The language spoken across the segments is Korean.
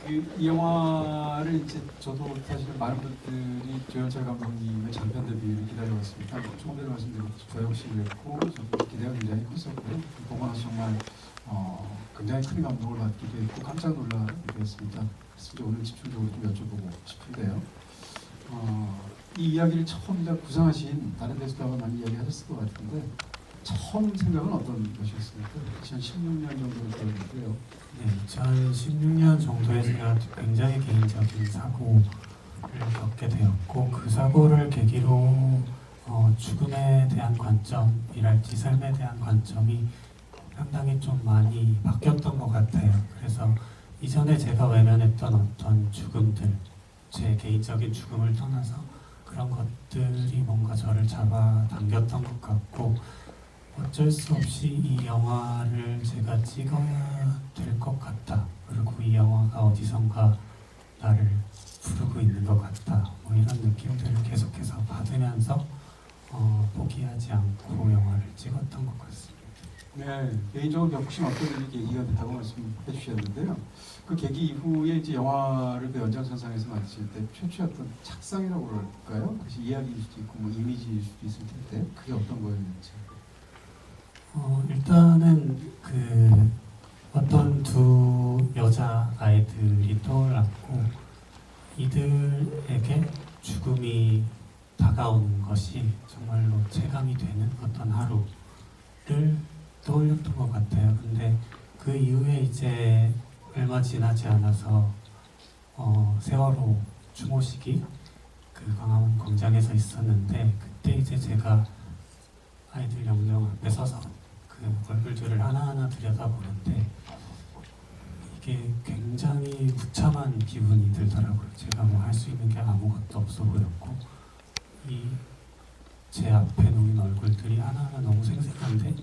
이 영화를 이제 저도 사실은 많은 분들이 조연철 감독님의 장편 데뷔를 기다려왔습니다. 조금 전에 말씀드렸듯이 저 역시 그랬고 저도 기대가 굉장히 컸었고요. 보고 나서 정말 굉장히 큰 감동을 받기도 했고 깜짝 놀라기도 했습니다. 그래서 이제 오늘 집중적으로 좀 여쭤보고 싶은데요. 이 이야기를 처음 이제 구상하신 다른 데서도 아마 많이 이야기하셨을 것 같은데 처음 생각은 어떤 것이었습니까? 2016년 정도 되었는데요. 네, 2016년 정도에 제가 굉장히 개인적인 사고를 겪게 되었고 그 사고를 계기로 죽음에 대한 관점이랄지 삶에 대한 관점이 상당히 좀 많이 바뀌었던 것 같아요. 그래서 이전에 제가 외면했던 어떤 죽음들, 제 개인적인 죽음을 떠나서 그런 것들이 뭔가 저를 잡아당겼던 것 같고 어쩔 수 없이 이 영화를 제가 찍어야 될 것 같다. 그리고 이 영화가 어디선가 나를 부르고 있는 것 같다. 뭐 이런 느낌들을 계속해서 받으면서 포기하지 않고 영화를 찍었던 것 같습니다. 네, 개인적으로 겪으신 어떤 일이 계기가 됐다고 말씀해 주셨는데요. 그 계기 이후에 이제 영화를 그 연장선상에서 만드실 때 최초의 어떤 착상이라고 그럴까요? 그것이 이야기일 수도 있고 뭐 이미지일 수도 있을 텐데 그게 어떤 거였는지. 일단은 그 어떤 두 여자 아이들이 떠올랐고 이들에게 죽음이 다가오는 것이 정말로 체감이 되는 어떤 하루를 떠올렸던 것 같아요. 근데 그 이후에 이제 얼마 지나지 않아서 세월호 추모식이 그 광화문 광장에서 있었는데 그때 이제 제가 아이들 영영 앞에 서서 그 얼굴들을 하나하나 들여다보는데 이게 굉장히 무참한 기분이 들더라고요. 제가 뭐 할 수 있는 게 아무것도 없어 보였고 이 제 앞에 놓인 얼굴들이 하나하나 너무 생생한데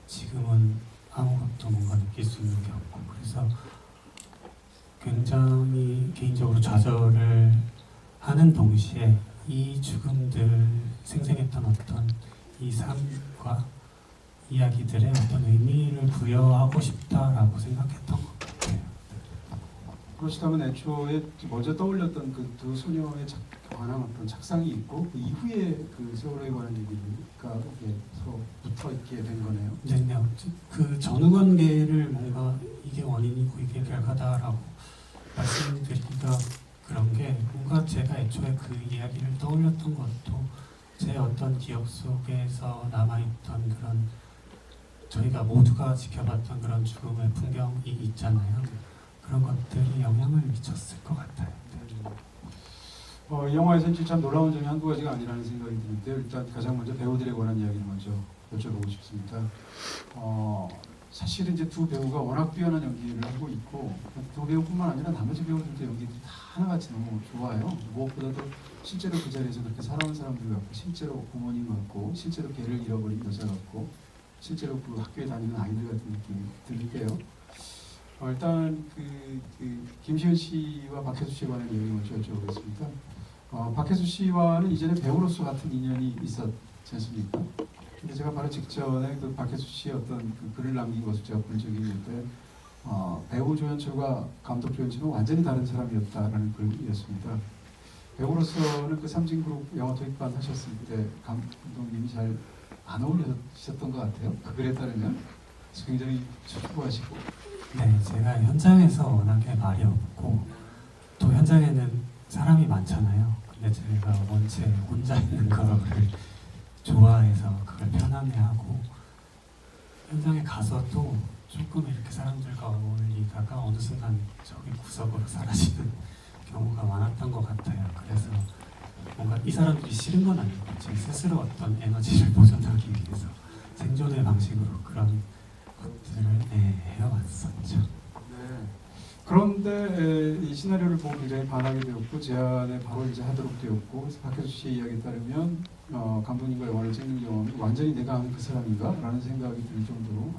지금은 아무것도 뭔가 느낄 수 있는 게 없고 그래서 굉장히 개인적으로 좌절을 하는 동시에 이 죽음들 생생했던 어떤 이 삶과 이야기들의 어떤 의미를 부여하고 싶다라고 생각했던 것 같아요. 그렇다면 애초에 먼저 떠올렸던 그 두 소녀에 관한 어떤 착상이 있고 그 이후에 그 세월호에 관한 얘기가 여기서 붙어 있게 된 거네요. 네, 그 전후 관계를 뭔가 이게 원인이고 이게 결과다라고 말씀드리기가 그런 게 뭔가 제가 애초에 그 이야기를 떠올렸던 것도 제 어떤 기억 속에서 남아있던 그런 저희가 모두가 지켜봤던 그런 죽음의 풍경이 있잖아요. 그런 것들이 영향을 미쳤을 것 같아요. 이 영화에서 진짜 참 놀라운 점이 한두 가지가 아니라는 생각이 드는데 일단 가장 먼저 배우들에 관한 이야기를 먼저 여쭤보고 싶습니다. 사실은 이제 두 배우가 워낙 뛰어난 연기를 하고 있고 두 배우뿐만 아니라 나머지 배우들도 연기들이 다 하나같이 너무 좋아요. 무엇보다도 실제로 그 자리에서 그렇게 살아온 사람들 같고 실제로 부모님 같고 실제로 개를 잃어버린 여자 같고 실제로 그 학교에 다니는 아이들 같은 느낌이 들는데요. 일단 김시현 씨와 박혜수 씨에 관한 얘기 먼저 여쭤보겠습니다. 박혜수 씨와는 이전에 배우로서 같은 인연이 있었지 않습니까? 근데 제가 바로 직전에 그 박혜수 씨의 어떤 그 글을 남긴 것을 제가 본 적이 있는데 배우 조연철과 감독 조연철은 완전히 다른 사람이었다라는 글이었습니다. 배우로서는 그 삼진그룹 영화 도입반 하셨을 때 감독님이 잘 안 어울리셨던 것 같아요. 그 글에 따르면 굉장히 수줍어하시고. 네, 제가 현장에서 워낙에 말이 없고 또 현장에는 사람이 많잖아요. 근데 제가 원체 혼자 있는 거를 좋아해서 그걸 편안해하고 현장에 가서도 조금 이렇게 사람들과 어울리다가 어느 순간 저기 구석으로 사라지는 경우가 많았던 것 같아요. 그래서 뭔가 이 사람들이 싫은 건 아니고 제 스스로 어떤 에너지를 보존하기 위해서 생존의 방식으로 그런 것들을 해왔었죠. 네. 그런데 이 시나리오를 보고 굉장히 반하게 되었고 제안에 바로 이제 하도록 되었고 그래서 박혜수 씨의 이야기에 따르면 감독님과 영화를 찍는 경험이 완전히 내가 아는 그 사람인가? 라는 생각이 들 정도로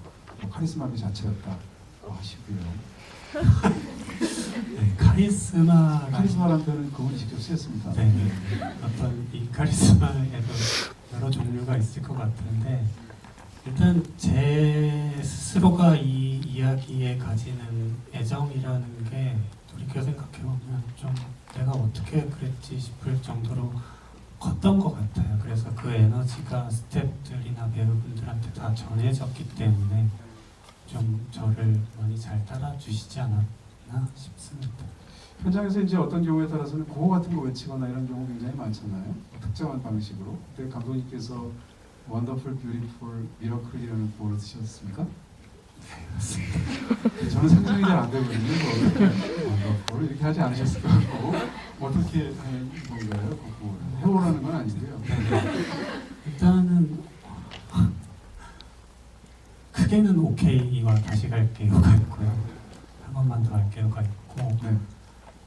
카리스마 그 자체였다 하시고요. 네, 카리스마라는 표현은 그분이 직접 쓰였습니다. 네, 어떤 이 카리스마에도 여러 종류가 있을 것 같은데 일단 제 스스로가 이 이야기에 가지는 애정이라는 게 그렇게 생각해요. 그냥 좀 내가 어떻게 그랬지 싶을 정도로 컸던 것 같아요. 그래서 그 에너지가 스태프들이나 배우분들한테 다 전해졌기 때문에 좀 저를 많이 잘 따라주시지 않았나 싶습니다. 현장에서 이제 어떤 경우에 따라서는 구호 같은 거 외치거나 이런 경우 굉장히 많잖아요. 특정한 방식으로. 그때 감독님께서 원더풀, 뷰티풀, 미러클이라는 구호를 쓰셨습니까? 저는 상상이 잘 안 되거든요. 원더풀 이렇게 하지 않으셨을 것 같고 어떻게 하는 건가요? 그 구호를 해오라는 건 아니고요. 일단은 크게는 오케이와 다시 갈게요가 있고요. 한 번만 더 할게요가 있고. 네.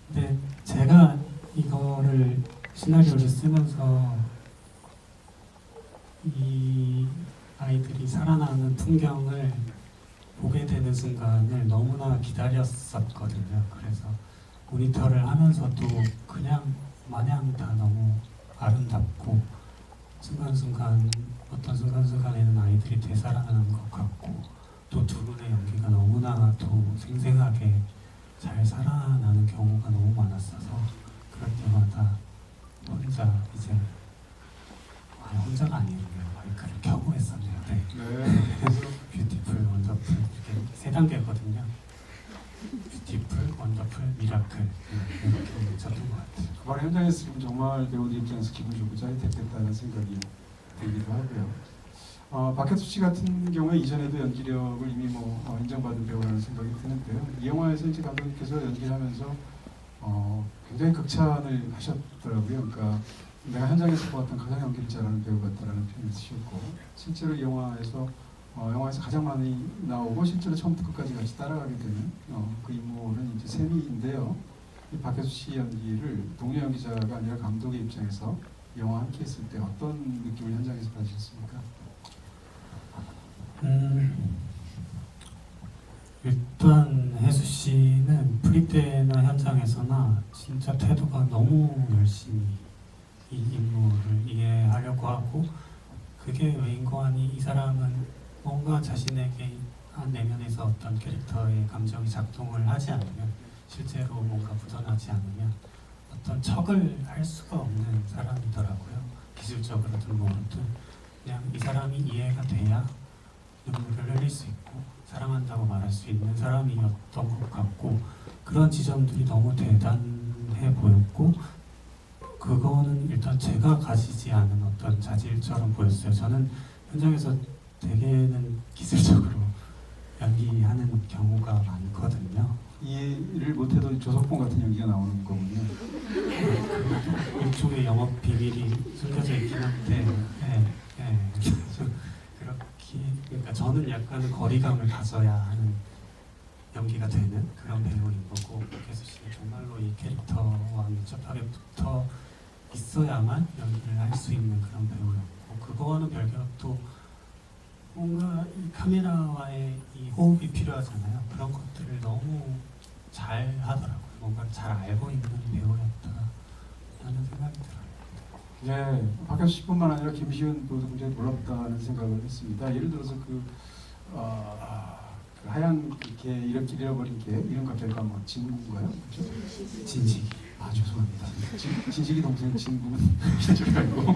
근데 제가 이거를 시나리오를 쓰면서 이 아이들이 살아나는 풍경을 보게 되는 순간을 너무나 기다렸었거든요. 그래서 모니터를 하면서도 그냥 마냥 다 너무 아름답고 순간순간 어떤 순간순간에는 아이들이 되살아나는 것 같고 또 두 분의 연기가 너무나도 생생하게 잘 살아나는 경우가 너무 많았어서 그럴 때마다 혼자 이제 혼자가 아니에요. 마이크를 켜고 했었네요. 네. 그래서 뷰티풀, 원더풀 이렇게 세 단계거든요. 뷰티풀, 원더풀, 미라클 이렇게 쳤던 것 같아요. 그 말 현장에서 보면 정말 배우들 입장에서 기분 좋고 짜릿했겠다는 생각이 들기도 하고요. 박혜수 씨 같은 경우에 이전에도 연기력을 이미 인정받은 배우라는 생각이 드는데요. 이 영화에서 이제 감독님께서 연기를 하면서 굉장히 극찬을 하셨더라고요. 그러니까 내가 현장에서 보았던 가장 연기를 잘하는 배우 같다라는 표현을 쓰셨고 실제로 이 영화에서 가장 많이 나오고 실제로 처음부터 끝까지 같이 따라가게 되는 그 인물은 이제 세미인데요. 이 박혜수 씨 연기를 동료 연기자가 아니라 감독의 입장에서 영화 함께 했을 때 어떤 느낌을 현장에서 받으셨습니까? 일단 혜수 씨는 프리 때나 현장에서나 진짜 태도가 너무 열심히 이 인물을 이해하려고 하고 그게 왜인고 하니 이 사람은 뭔가 자신에게 한 내면에서 어떤 캐릭터의 감정이 작동을 하지 않으면 실제로 뭔가 묻어나지 않으면 어떤 척을 할 수가 없는 사람이더라고요. 기술적으로든 뭐든 그냥 이 사람이 이해가 돼야 눈물을 흘릴 수 있고 사랑한다고 말할 수 있는 사람이었던 것 같고 그런 지점들이 너무 대단해 보였고 그거는 일단 제가 가지지 않은 어떤 자질처럼 보였어요. 저는 현장에서 대개는 기술적으로 연기하는 경우가 많거든요. 이해를 못해도 조석봉 같은 연기가 나오는 거군요. 일종의 영업 비밀이 숨겨져 있긴 한데 그러니까 저는 약간 거리감을 가져야 하는 연기가 되는 그런 배우인 거고 박혜수 씨는 정말로 이 캐릭터와 밀접하게 붙어 있어야만 연기를 할 수 있는 그런 배우였고 그거와는 별개로 또 뭔가 이 카메라와의 이 호흡이 필요하잖아요. 그런 것들을 너무 잘 하더라고요. 뭔가 잘 알고 있는 배우였다라는 생각이 들어요. 네, 박혜수 씨뿐만 아니라 김시훈 배우도 굉장히 놀랍다는 생각을 했습니다. 예를 들어서 그 하얀 개 이렇게 잃어버린 개 이름 갑자기 진구인가요? 그렇죠? 진식이. 죄송합니다. 진식이 동생 진구는 줄 알고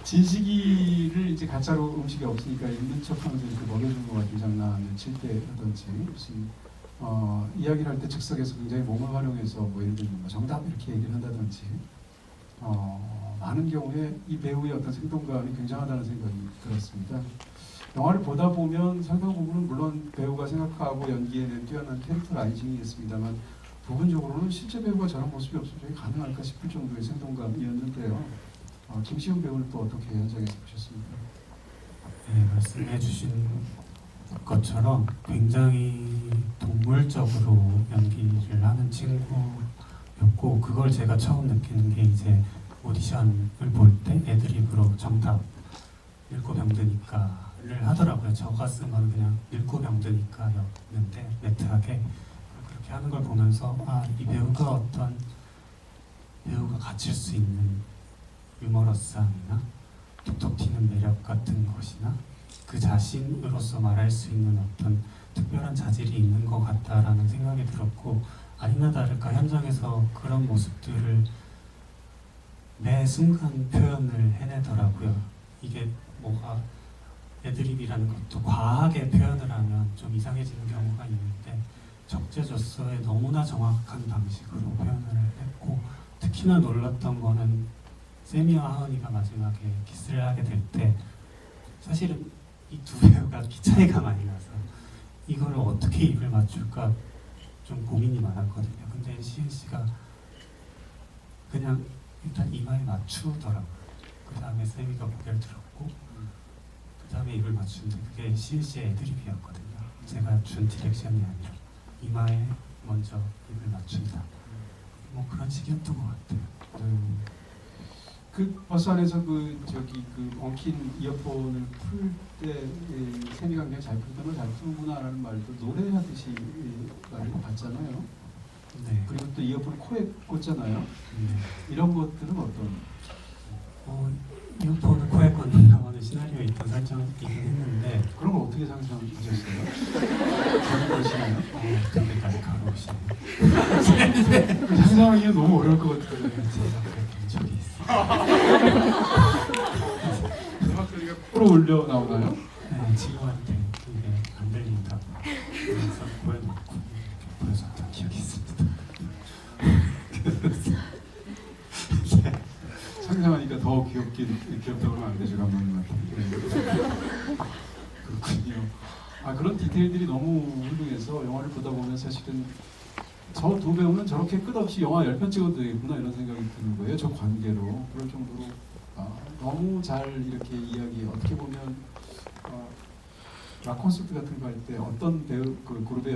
진식이를 이제 가짜로 음식이 없으니까 있는 척하면서 이렇게 먹여주는 것 같은 장난을 칠 때라든지 무슨 이야기를 할 때 즉석에서 굉장히 몸을 활용해서 예를 들면 정답 이렇게 얘기를 한다든지 많은 경우에 이 배우의 어떤 생동감이 굉장하다는 생각이 들었습니다. 영화를 보다 보면 상당 부분은 물론 배우가 생각하고 연기에는 뛰어난 캐릭터 라이징이었습니다만 부분적으로는 실제 배우가 저런 모습이 없으면 가능할까 싶을 정도의 생동감이었는데요. 김시훈 배우는 또 어떻게 현장에서 보셨습니까? 네, 말씀해 주신 것처럼 굉장히 동물적으로 연기를 하는 친구였고 그걸 제가 처음 느끼는 게 이제 오디션을 볼 때 애드립으로 정답 읽고 병드니까를 하더라고요. 저가 쓴 건 그냥 읽고 병드니까였는데 매트하게 그렇게 하는 걸 보면서 이 배우가 어떤 배우가 갖출 수 있는 유머러스함이나 톡톡 튀는 매력 같은 것이나 그 자신으로서 말할 수 있는 어떤 특별한 자질이 있는 것 같다라는 생각이 들었고 아니나 다를까 현장에서 그런 모습들을 매 순간 표현을 해내더라고요. 이게 뭐가 애드립이라는 것도 과하게 표현을 하면 좀 이상해지는 경우가 있는데 적재적소에 너무나 정확한 방식으로 표현을 했고, 특히나 놀랐던 거는 세미와 하은이가 마지막에 키스를 하게 될 때 사실은 이 두 배우가 키 차이가 많이 나서 이걸 어떻게 입을 맞출까 좀 고민이 많았거든요. 근데 시은 씨가 그냥 일단 이마에 맞추더라고요. 그 다음에 세미가 고개를 들었고 그 다음에 입을 맞추는데 그게 시은 씨의 애드립이었거든요. 제가 준 디렉션이 아니라 이마에 먼저 입을 맞춘다. 뭐 그런 식이었던 것 같아요. 그 버스 안에서 그 엉킨 이어폰을 풀 때 세미가 굉장히 잘 풀던 잘 푸는구나라는 말도 노래하듯이 말을 봤잖아요. 네. 그리고 또 이어폰을 코에 꽂잖아요. 네. 이런 것들은 어떤? 이어폰을 코에 꽂는 거는 시나리오에 있던 설정이긴 했는데 그런 걸 어떻게 상상하셨어요? 저는 그러시나요? 근데까지 가로우시네요. 상상하기가 너무 어려울 것 같아요. 제가 그랬던 적이 있어요. 음악 소리가 끌어올려 나오나요? 네, 친구한테 이게 안 들린다고 그래서 보여놓고 보여줬던 기억이 있습니다. 상상하니까 더 귀엽다고 하면 안 되죠, 감독님한테. 그렇군요. 그런 디테일들이 너무 훌륭해서 영화를 보다 보면 사실은 저 두 배우는 저렇게 끝없이 영화 10편 찍어도 되겠구나 이런 생각이 드는 거예요. 저 관계로. 그럴 정도로 너무 잘 이렇게 이야기, 어떻게 보면 락 콘서트 같은 거 할 때 어떤 배우, 그 그룹의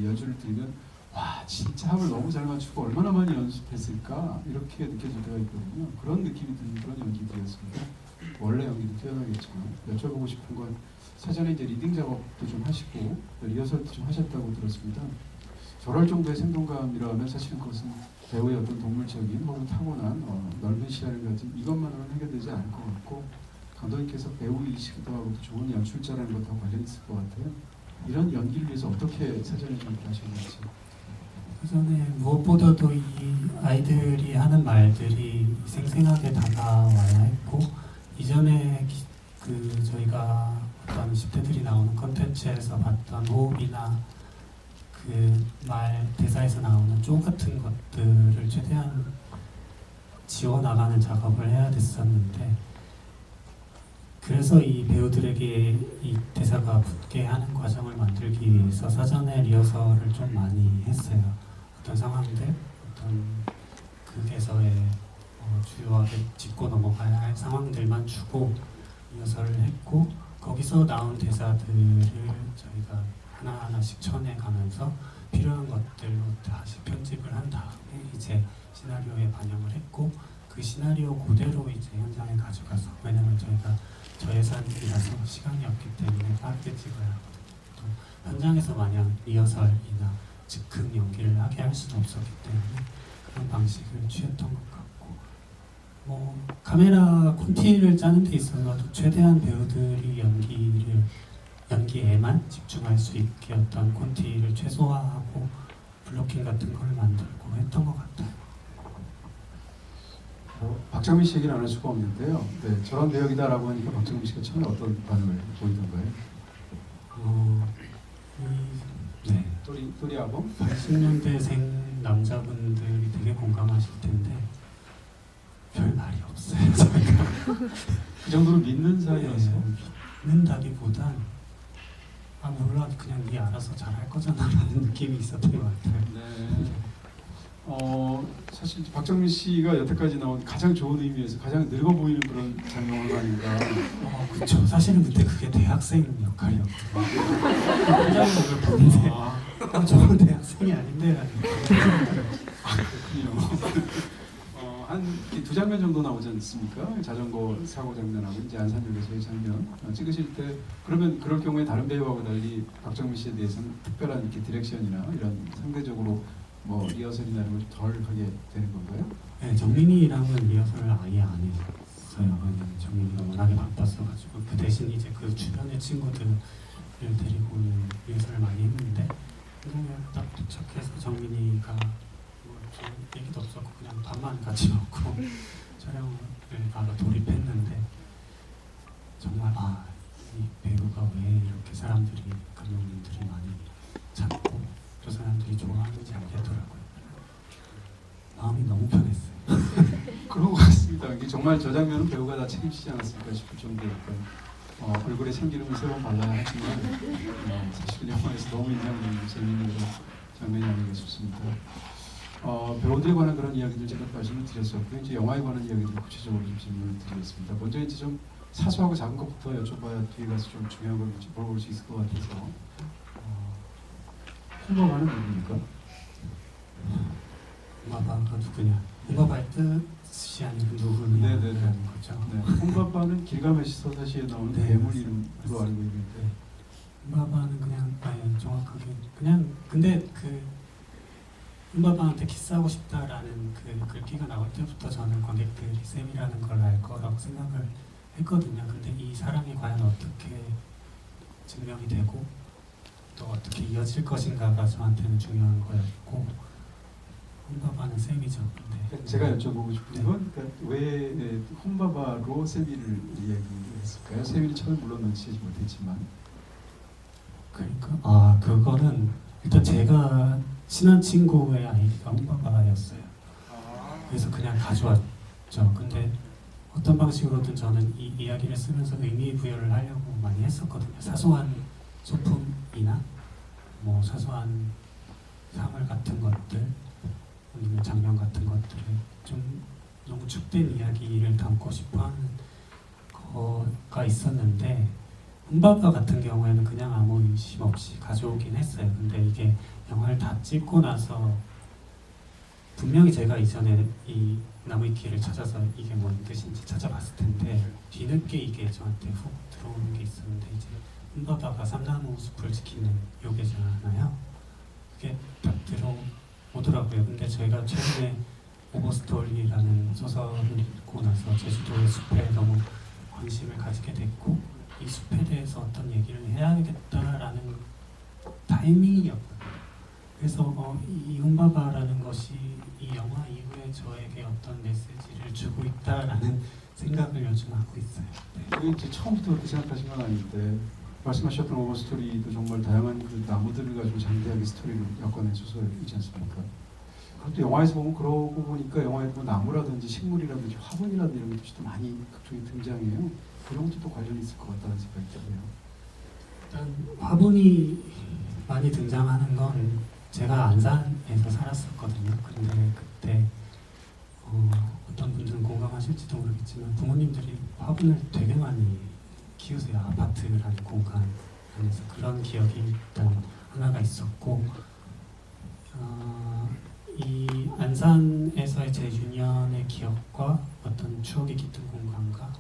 연주를 들으면 와 진짜 합을 너무 잘 맞추고 얼마나 많이 연습했을까 이렇게 느껴질 때가 있거든요. 그런 느낌이 드는 그런 연기들이었습니다. 원래 연기도 뛰어나겠지만 여쭤보고 싶은 건 사전에 이제 리딩 작업도 좀 하시고 리허설도 좀 하셨다고 들었습니다. 저럴 정도의 생동감이라면 사실은 그것은 배우의 어떤 동물적인 혹은 타고난 넓은 시야를 가진 이것만으로는 해결되지 않을 것 같고, 감독님께서 배우이시기도 하고 또 좋은 연출자라는 것하고 관련이 있을 것 같아요. 이런 연기를 위해서 어떻게 사전에 좀 하셨는지. 사전에 무엇보다도 이 아이들이 하는 말들이 생생하게 다가와야 했고, 이전에 저희가 어떤 10대들이 나오는 컨텐츠에서 봤던 호흡이나 그 말 대사에서 나오는 조 같은 것들을 최대한 지워나가는 작업을 해야 됐었는데, 그래서 이 배우들에게 이 대사가 붙게 하는 과정을 만들기 위해서 사전에 리허설을 좀 많이 했어요. 어떤 상황들, 어떤 극에서의 주요하게 짚고 넘어가야 할 상황들만 주고 리허설을 했고, 거기서 나온 대사들을 저희가 하나하나씩 쳐내가면서 필요한 것들로 다시 편집을 한 다음에 이제 시나리오에 반영을 했고, 그 시나리오 그대로 이제 현장에 가져가서, 왜냐면 저희가 저예산이라서 시간이 없기 때문에 빠르게 찍어야 하거든요. 또 현장에서 마냥 리허설이나 즉흥 연기를 하게 할 수는 없었기 때문에 그런 방식을 취했던 것 같고, 카메라 콘티를 짜는 데 있어서도 최대한 배우들이 연기에만 집중할 수 있게 어떤 콘티를 최소화하고 블로킹 같은 걸 만들고 했던 것 같아요. 박정민 씨 얘기를 안 할 수가 없는데요. 네, 저런 내용이다라고 하니까 박정민 씨가 처음에 어떤 반응을 보이던가요? 네. 또리 아범? 80년대생 남자분들이 되게 공감하실 텐데 별 말이 없어요. 저희가 그 정도로 믿는 사이여서. 믿는다기보단 물론 그냥 네 알아서 잘할 거잖아라는 느낌이 있었던 것 같아요. 네. 사실 박정민 씨가 여태까지 나온 가장 좋은 의미에서 가장 늙어 보이는 그런 장면가 아닌가. 그렇죠. 사실은 그때 그게 대학생 역할이었거든요. 현장에서 그걸 보는데 저는 대학생이 아닌데라는. 그렇군요. 한 두 장면 정도 나오지 않습니까? 자전거 사고 장면하고 이제 안산역에서의 장면 찍으실 때, 그러면 그럴 경우에 다른 배우하고 달리 박정민 씨에 대해서는 특별한 이렇게 디렉션이나 이런 상대적으로 리허설이나 이런 걸 덜 하게 되는 건가요? 네, 정민이랑은 리허설을 아예 안 했어요. 왜냐면 정민이가 워낙에 바빴어가지고 그 대신 이제 그 주변의 친구들을 데리고 리허설을 많이 했는데, 현장에 딱 도착해서 정민이가 뭐좀 얘기도 없었고 그냥 밥만 같이 먹고 촬영을 바로 돌입했는데 정말 이 배우가 왜 이렇게 사람들이 감독님들이 많이 찾고 또 사람들이 좋아하는지 알겠더라고요. 마음이 너무 편했어요. 그런 것 같습니다. 이게 정말 저 장면은 배우가 다 책임지지 않았을까 싶을 정도였고 얼굴에 참기름을 세 번 발라야 하지만 사실 영화에서 너무 인상적이고 재미있는 그런 장면이 아닌가 싶습니다. 배우들에 관한 그런 이야기들 제가 말씀을 드렸었고요. 이제 영화에 관한 이야기들 구체적으로 좀 질문을 드리겠습니다. 먼저 이제 좀 사소하고 작은 것부터 여쭤봐야 뒤에 가서 좀 중요한 걸 물어볼 수 있을 것 같아서 홍보가는 누굽니까? 마바가 누구냐? 홍바바의 뜻이 아니고 누구냐라는 거죠. 네, 홍바바는 길가메시 서사시에 나오는 네, 괴물 이름으로 알고 있는데 홍바바는 그냥 정확하게 그냥 근데 그 홍바바한테 키스하고 싶다라는 그 글귀가 나올 때부터 저는 관객들이 쌤이라는 걸 알 거라고 생각을 했거든요. 근데 이 사랑이 과연 어떻게 증명이 되고 또 어떻게 이어질 것인가가 저한테는 중요한 거였고 홍바바는 쌤이죠. 근데 제가 여쭤보고 싶은 건 그러니까 왜 홍바바로 세미를 이야기했을까요? 세미는 처음에 물론 눈치채지 못했지만 그러니까 그거는 일단 제가 친한 친구의 아이디가 홍바바였어요. 그래서 그냥 가져왔죠. 근데 어떤 방식으로든 저는 이 이야기를 쓰면서 의미 부여를 하려고 많이 했었거든요. 사소한 소품이나 뭐 사소한 사물 같은 것들 아니면 장면 같은 것들을 좀 너무 축된 이야기를 담고 싶어하는 거가 있었는데 홍바바 같은 경우에는 그냥 아무 의심 없이 가져오긴 했어요. 근데 이게 영화를 다 찍고 나서 분명히 제가 이전에 이 나무의 길을 찾아서 이게 뭔 뜻인지 찾아봤을 텐데 뒤늦게 이게 저한테 훅 들어오는 게 있었는데 이제 홍바바가 삼나무 숲을 지키는 요괴잖아요. 그게 딱 들어오더라고요. 근데 저희가 최근에 오버스토리라는 소설을 읽고 나서 제주도의 숲에 너무 관심을 가지게 됐고 이 숲에 대해서 어떤 얘기를 해야겠다라는 타이밍이었거든요. 그래서 이 홍바바라는 것이 이 영화 이후에 저에게 어떤 메시지를 주고 있다라는 생각을 요즘 하고 있어요. 네. 그게 이제 처음부터 그렇게 생각하신 건 아닌데 말씀하셨던 오버스토리도 정말 다양한 그 나무들을 가지고 장대하게 스토리를 엮어낸 소설이지 않습니까? 그것도 영화에서 보면 그러고 보니까 영화에 뭐 나무라든지 식물이라든지 화분이라든지 이런 것들이 또 많이 각종에 등장해요. 그런 것도 또 관련이 있을 것 같다는 생각이 들어요. 일단 화분이 많이 등장하는 건 제가 안산에서 살았었거든요. 근데 그때 어떤 분들은 공감하실지도 모르겠지만 부모님들이 화분을 되게 많이 키우세요. 아파트라는 공간 안에서 그런 기억이 일단 하나가 있었고 이 안산에서의 제 유년의 기억과 어떤 추억이 깃든 공간과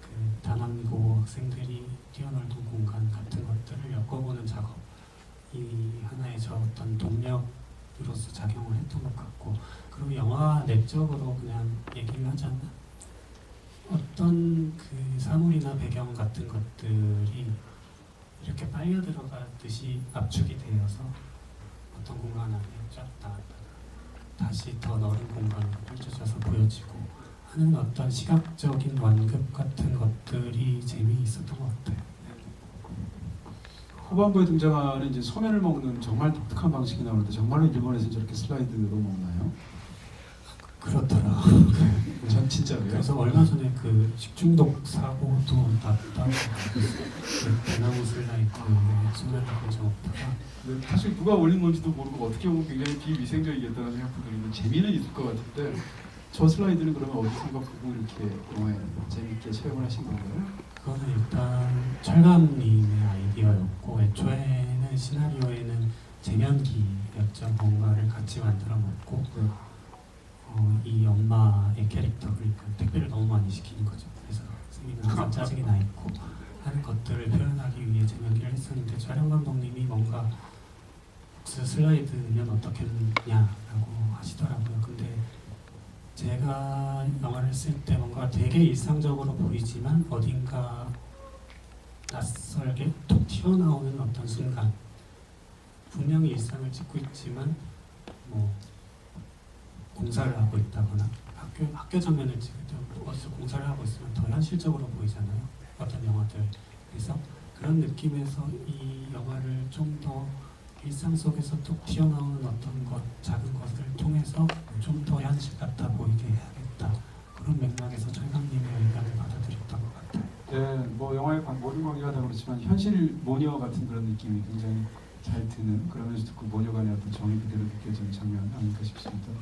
그 단원고 학생들이 뛰어놀던 공간 같은 것들을 엮어보는 작업이 하나의 저 어떤 동력으로서 작용을 했던 것 같고 그리고 영화 내적으로 그냥 얘기를 하자면 어떤 그 사물이나 배경 같은 것들이 이렇게 빨려 들어가듯이 압축이 되어서 어떤 공간 안에 쫙 나왔다가 다시 더 넓은 공간으로 펼쳐져서 보여지고 하는 어떤 시각적인 완급 같은 것들이 재미있었던 것 같아요. 후반부에 등장하는 이제 소면을 먹는 정말 독특한 방식이 나오는데 정말로 일본에서 저렇게 슬라이드로 먹나요? 그렇더라고요. 전 진짜로요. 그래서 얼마 전에 그 식중독 사고도 났다고 그 대나무 슬라이드에 손을 본 적 없다가 네, 사실 누가 올린 건지도 모르고 어떻게 보면 굉장히 비위생적이겠다는 생각도 드는데 재미는 있을 것 같은데 저 슬라이드는 그러면 어디선가 보고 이렇게 영화에 재밌게 체험을 하신 건가요? 그거는 일단 철감님의 아이디어였고 애초에는 시나리오에는 제면기였죠. 뭔가를 같이 만들어 놓고 네. 이 엄마의 캐릭터를 택배를 너무 많이 시키는 거죠. 그래서 승민은 항상 짜증이 나 있고 하는 것들을 표현하기 위해 제면기를 했었는데 촬영 감독님이 뭔가 그 슬라이드면 어떻겠냐라고 하시더라고요. 근데 제가 영화를 쓸 때 뭔가 되게 일상적으로 보이지만 어딘가 낯설게 톡 튀어나오는 어떤 순간 분명히 일상을 찍고 있지만 뭐 공사를 하고 있다거나 학교 장면을 찍을 때 어디서 공사를 하고 있으면 더 현실적으로 보이잖아요. 어떤 영화들에서 그런 느낌에서 이 영화를 좀 더 일상 속에서 툭 튀어나오는 어떤 것, 작은 것을 통해서 좀 더 현실 같아 보이게 해야겠다. 그런 맥락에서 철강님의 의견을 받아들였던 것 같아요. 네, 뭐 영화의 모든 관계가 다 그렇지만 현실 모녀 같은 그런 느낌이 굉장히 잘 드는, 그러면서도 그 모녀 간의 어떤 정이 그대로 느껴지는 장면 아닐까 싶습니다.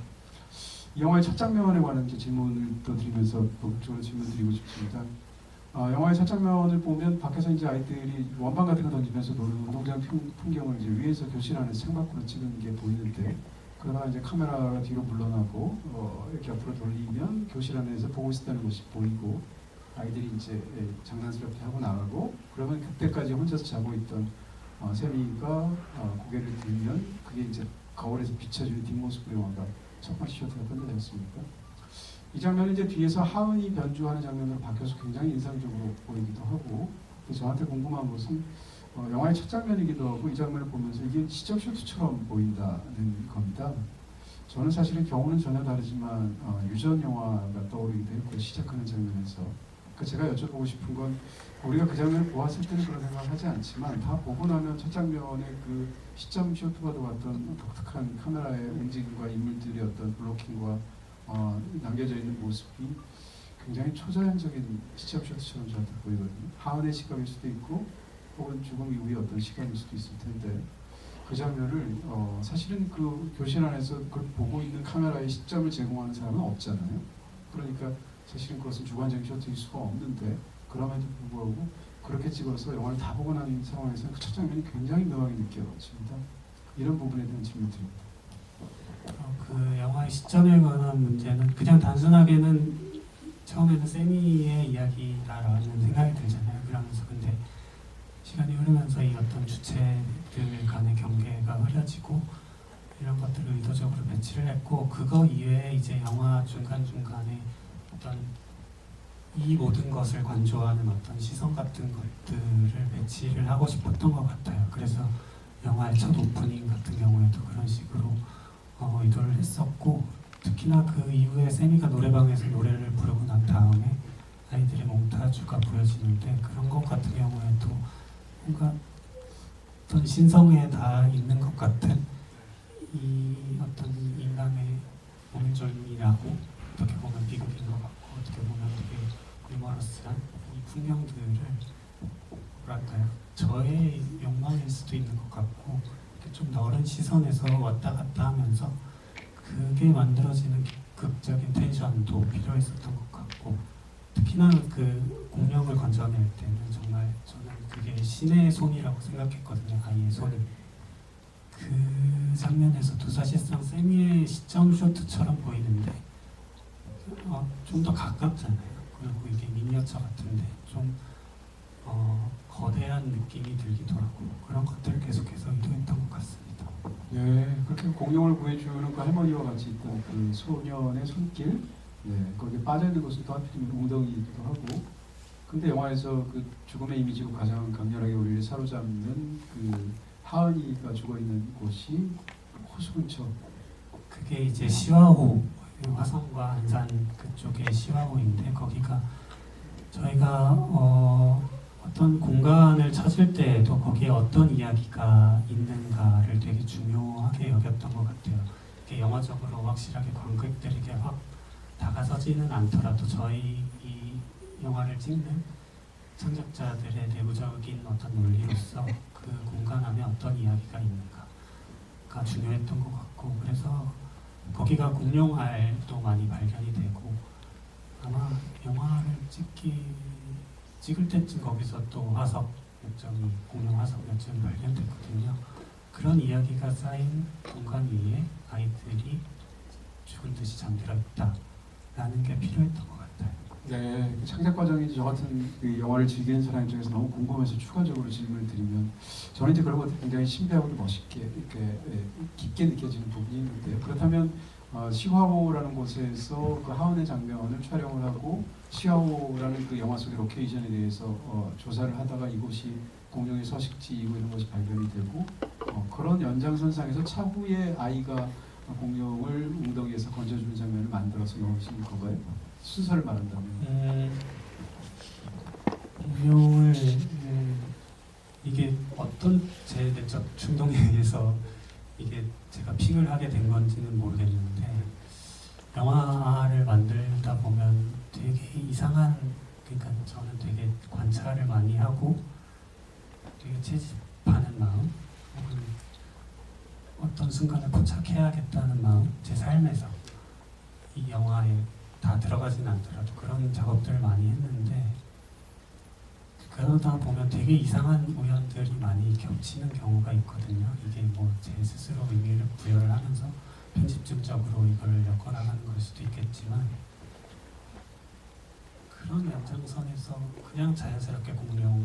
이 영화의 첫 장면에 관한 이제 질문을 또 드리면서 본격적으로 질문 드리고 싶습니다. 영화의 첫 장면을 보면 밖에서 이제 아이들이 원반 같은 거 던지면서 노는 운동장 풍경을 이제 위에서 교실 안에서 창밖으로 찍은 게 보이는데, 그러다가 이제 카메라가 뒤로 물러나고 이렇게 앞으로 돌리면 교실 안에서 보고 있었다는 것이 보이고, 아이들이 이제 장난스럽게 하고 나가고, 그러면 그때까지 혼자서 자고 있던 세미가 고개를 들면 그게 이제 거울에서 비춰지는 뒷모습으로 영화가 첫 번째 쇼트가 끝내졌습니다. 이 장면은 이제 뒤에서 하은이 변주하는 장면으로 바뀌어서 굉장히 인상적으로 보이기도 하고, 또 저한테 궁금한 것은 영화의 첫 장면이기도 하고, 이 장면을 보면서 이게 시적 쇼트처럼 보인다는 겁니다. 저는 사실은 경우는 전혀 다르지만 유전 영화가 떠오르기도 했고, 시작하는 장면에서. 그러니까 제가 여쭤보고 싶은 건, 우리가 그 장면을 보았을 때는 그런 생각을 하지 않지만 다 보고 나면 첫 장면의 그 시점 쇼트와도 같은 독특한 카메라의 움직임과 인물들의 어떤 블로킹과 남겨져 있는 모습이 굉장히 초자연적인 시점 쇼트처럼 저한테 보이거든요. 하은의 시각일 수도 있고 혹은 죽음 이후의 어떤 시각일 수도 있을 텐데, 그 장면을 사실은 그 교실 안에서 그걸 보고 있는 카메라의 시점을 제공하는 사람은 없잖아요. 그러니까 사실은 그것은 주관적인 쇼트일 수가 없는데, 그럼에도 불구하고 그렇게 찍어서 영화를 다 보고 난 상황에서 그 첫 장면이 굉장히 묘하게 느껴집니다. 이런 부분에 대한 질문 드립니다. 그 영화의 시점에 관한 문제는 그냥 단순하게는 처음에는 세미의 이야기라는 생각이 들잖아요. 그러면서 근데 시간이 흐르면서 이 어떤 주체들 간의 경계가 흐려지고 이런 것들을 의도적으로 배치를 했고, 그거 이외에 이제 영화 중간중간에 어떤 이 모든 것을 관조하는 어떤 시선 같은 것들을 배치를 하고 싶었던 것 같아요. 그래서 영화의 첫 오프닝 같은 경우에도 그런 식으로 의도를 했었고, 특히나 그 이후에 세미가 노래방에서 노래를 부르고 난 다음에 아이들의 몽타주가 보여지는데, 그런 것 같은 경우에도 뭔가 어떤 신성에 다 있는 것 같은 이 어떤 인간의 몸졸이라고 어떻게 보면 비극인 것 같고, 어떻게 보면 되게 유머러스한 이 풍경들을 뭐랄까요, 저의 욕망일 수도 있는 것 같고, 좀 넓은 시선에서 왔다 갔다 하면서 그게 만들어지는 극적인 텐션도 필요했었던 것 같고, 특히나 그 공룡을 건져낼 때는 정말 저는 그게 신의 손이라고 생각했거든요. 아이의 손이. 그 장면에서도 사실상 세미의 시점 쇼트처럼 보이는데 좀 더 가깝잖아요. 그리고 이게 미니어처 같은데 좀 거대한 느낌이 들기도 하고, 그런 것들을 계속해서 의도했던 것 같습니다. 예, 그렇게 공룡을 구해주는 그 할머니와 같이 있던 그 소년의 손길, 거기에 빠져있는 것은 또 하필이면 웅덩이이기도 하고, 근데 영화에서 그 죽음의 이미지로 가장 강렬하게 우리를 사로잡는 그 하은이가 죽어있는 곳이 호수 근처. 그게 이제 시화호, 화성과 안산 그쪽의 시화호인데, 거기가 저희가 어떤 공간을 찾을 때에도 거기에 어떤 이야기가 있는가를 되게 중요하게 여겼던 것 같아요. 이게 영화적으로 확실하게 관객들에게 확 다가서지는 않더라도 저희 이 영화를 찍는 창작자들의 내부적인 어떤 논리로서 그 공간 안에 어떤 이야기가 있는가가 중요했던 것 같고, 그래서 거기가 공룡알도 많이 발견이 되고, 아마 영화를 찍을 때쯤 거기서 또 화석 몇 점이, 공룡 화석 몇 점이 발견됐거든요. 그런 이야기가 쌓인 공간 위에 아이들이 죽은 듯이 잠들어 있다라는 게 필요했던 것 같아요. 네, 그 창작 과정이 저 같은 그 영화를 즐기는 사람 입장에서 너무 궁금해서 추가적으로 질문을 드리면, 저는 이제 그런 것들이 굉장히 신비하고 멋있게 이렇게 깊게 느껴지는 부분이 있는데요. 그렇다면 시화호라는 곳에서 그 하은의 장면을 촬영을 하고, 시화호라는 그 영화 속의 로케이션에 대해서 조사를 하다가 이곳이 공룡의 서식지이고 이런 것이 발견이 되고 그런 연장선상에서 차후에 아이가 공룡을 웅덩이에서 건져주는 장면을 만들어서 넣으신 건가요? 순서를 말한다면. 공룡을 이게 어떤 제 내적 충동에 의해서 이게 제가 픽을 하게 된 건지는 모르겠는데 영화를 만들다 보면 되게 이상한, 그러니까 저는 되게 관찰을 많이 하고 되게 채집하는 마음, 혹은 어떤 순간에 포착해야겠다는 마음, 제 삶에서 이 영화에 다 들어가진 않더라도 그런 작업들을 많이 했는데, 그러다 보면 되게 이상한 우연들이 많이 겹치는 경우가 있거든요. 이게 뭐 제 스스로 의미를 부여를 하면서 편집증적으로 이걸 엮어나가는 걸 수도 있겠지만, 그런 연장선에서 그냥 자연스럽게 공룡을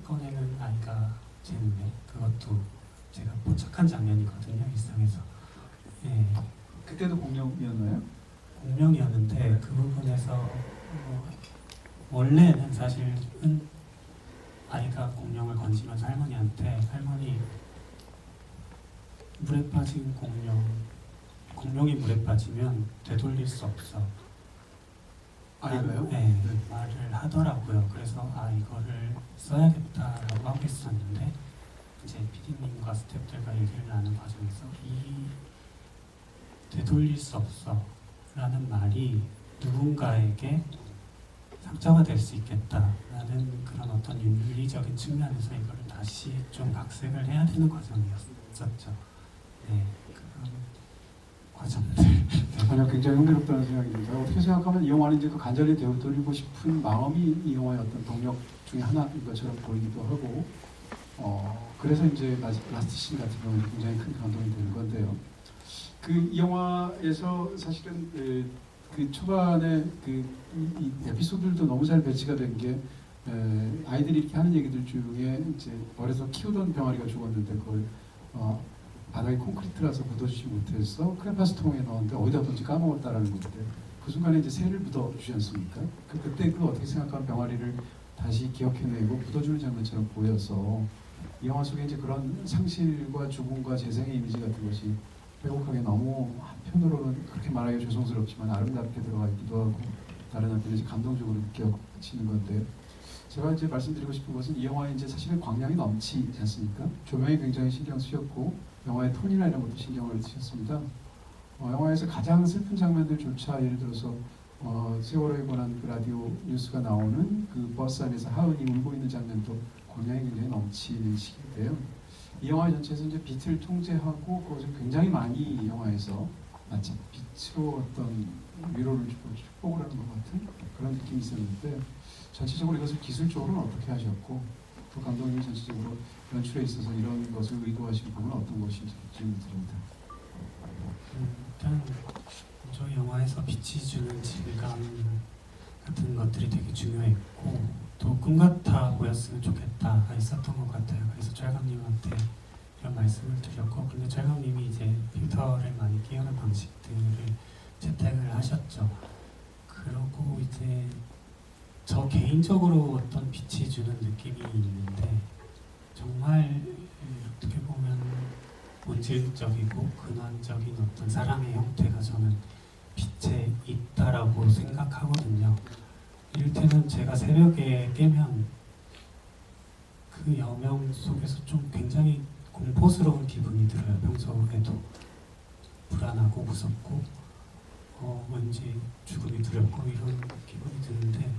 꺼내는 아이가 제 눈에, 그것도 제가 포착한 장면이거든요, 일상에서. 예, 그때도 공룡이었나요? 공룡이었는데 그 부분에서 원래는 사실은 아이가 공룡을 건지면서 할머니한테, 할머니, 물에 빠진 공룡이 물에 빠지면 되돌릴 수 없어. 아이가요? 네, 말을 하더라고요. 그래서 이거를 써야겠다라고 하고 있었는데, 이제 PD님과 스태프들과 얘기를 나눈 과정에서 이 되돌릴 수 없어 라는 말이 누군가에게 상처가 될 수 있겠다라는 그런 어떤 윤리적인 측면에서 이거를 다시 좀 각색을 해야 되는 과정이었었죠. 네, 그런 과정들. 아니요, 굉장히 흥미롭다는 생각이 듭니다. 어떻게 생각하면 이 영화는 이제 그 간절히 되돌리고 싶은 마음이 이 영화의 어떤 동력 중에 하나인 것처럼 보이기도 하고, 그래서 이제 라스트 씬 같은 경우는 굉장히 큰 감동이 되는 건데요. 이 영화에서 사실은 그 초반에 이 에피소드들도 너무 잘 배치가 된 게, 아이들이 이렇게 하는 얘기들 중에 이제 어려서 키우던 병아리가 죽었는데 그걸 바닥에 콘크리트라서 묻어주지 못해서 크레파스통에 넣었는데 어디다 던지 까먹었다라는 건데, 그 순간에 이제 새를 묻어주지 않습니까? 그때 어떻게 생각하면 병아리를 다시 기억해내고 묻어주는 장면처럼 보여서 이 영화 속에 이제 그런 상실과 죽음과 재생의 이미지 같은 것이 빼곡하게 너무 한편으로는 그렇게 말하기 죄송스럽지만 아름답게 들어가 있기도 하고, 다른 한편에 이제 감동적으로 느껴지는 건데, 제가 이제 말씀드리고 싶은 것은 이 영화에 이제 사실은 광량이 넘치지 않습니까? 조명이 굉장히 신경 쓰였고 영화의 톤이나 이런 것도 신경을 쓰셨습니다. 영화에서 가장 슬픈 장면들조차, 예를 들어서 세월호에 관한 그 라디오 뉴스가 나오는 그 버스 안에서 하은이 울고 있는 장면도 광량이 굉장히 넘치는 시기인데요. 이 영화 전체에서 이제 빛을 통제하고 그것을 굉장히 많이 이 영화에서 마치 빛으로 어떤 위로를 주고 축복을 하는 것 같은 그런 느낌이 있었는데, 전체적으로 이것을 기술적으로는 어떻게 하셨고, 또 감독님이 전체적으로 연출에 있어서 이런 것을 의도하신 부분은 어떤 것인지 질문 드립니다. 일단 저희 영화에서 빛이 주는 질감 같은 것들이 되게 중요했고, 또 꿈 같아 보였으면 좋겠다가 있었던 것 같아요. 그래서 짤감님한테 이런 말씀을 드렸고, 근데 짤감님이 이제 필터를 많이 끼우는 방식들을 채택을 하셨죠. 그러고 이제 저 개인적으로 어떤 빛이 주는 느낌이 있는데, 정말 어떻게 보면 본질적이고 근원적인 어떤 사랑의 형태가 저는 빛에 있다라고 생각하거든요. 이를테면 제가 새벽에 깨면 그 여명 속에서 좀 굉장히 공포스러운 기분이 들어요. 평소에도 불안하고 무섭고 왠지 죽음이 두렵고 이런 기분이 드는데,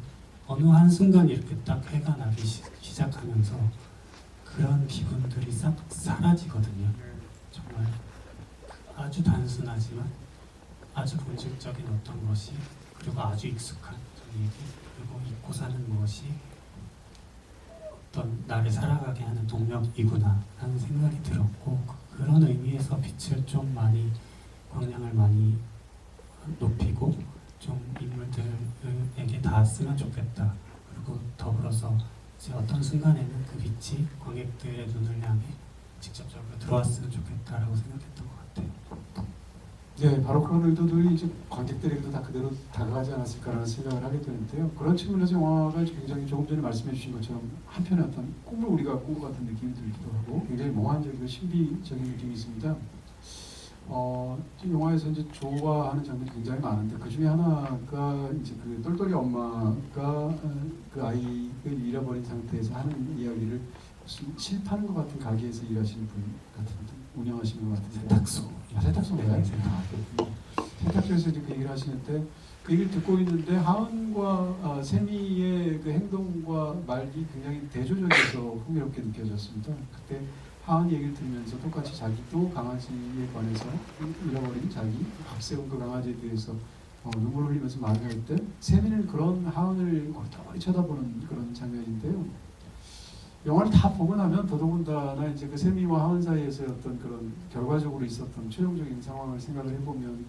어느 한순간 이렇게 딱 해가 나기 시작하면서 그런 기분들이 싹 사라지거든요. 정말 아주 단순하지만 아주 본질적인 어떤 것이, 그리고 아주 익숙한 얘기, 그리고 잊고 사는 무엇이 어떤 나를 살아가게 하는 동력이구나 라는 생각이 들었고, 그런 의미에서 빛을 좀 많이, 광량을 많이 높이고 좀 인물들에게 닿았으면 좋겠다. 그리고 더불어서 이제 어떤 순간에는 그 빛이 관객들의 눈을 향해 직접적으로 들어왔으면 좋겠다라고 생각했던 것 같아요. 네, 바로 그런 의도들이 이제 관객들에게도 다 그대로 다가가지 않았을까라는 생각을 하게 되는데요. 그런 측면에서 영화가 굉장히 조금 전에 말씀해 주신 것처럼 한편의 어떤 꿈을 우리가 꾼 것 같은 느낌이 들기도 하고 굉장히 몽환적이고 신비적인 느낌이 있습니다. 영화에서 이제 좋아하는 장면이 굉장히 많은데 그 중에 하나가 이제 그 똘똘이 엄마가 그 아이를 잃어버린 상태에서 하는 이야기를 무슨 실 파는 것 같은 가게에서 일하시는 분 같은데 운영하시는 것 같은데 세탁소. 세탁소인가요? 네, 세탁소에서 이제 그 얘기를 하시는데 그 얘기를 듣고 있는데 하은과 세미의 그 행동과 말이 굉장히 대조적이어서 흥미롭게 느껴졌습니다. 그때 하은 얘기를 들으면서 똑같이 자기도 강아지에 관해서 잃어버린 자기 앞세운 그 강아지에 대해서 눈물을 흘리면서 말을 할 때 세미는 그런 하은을 골똘히 쳐다보는 그런 장면인데요. 영화를 다 보고 나면 더더군다나 이제 그 세미와 하은 사이에서 어떤 그런 결과적으로 있었던 최종적인 상황을 생각을 해보면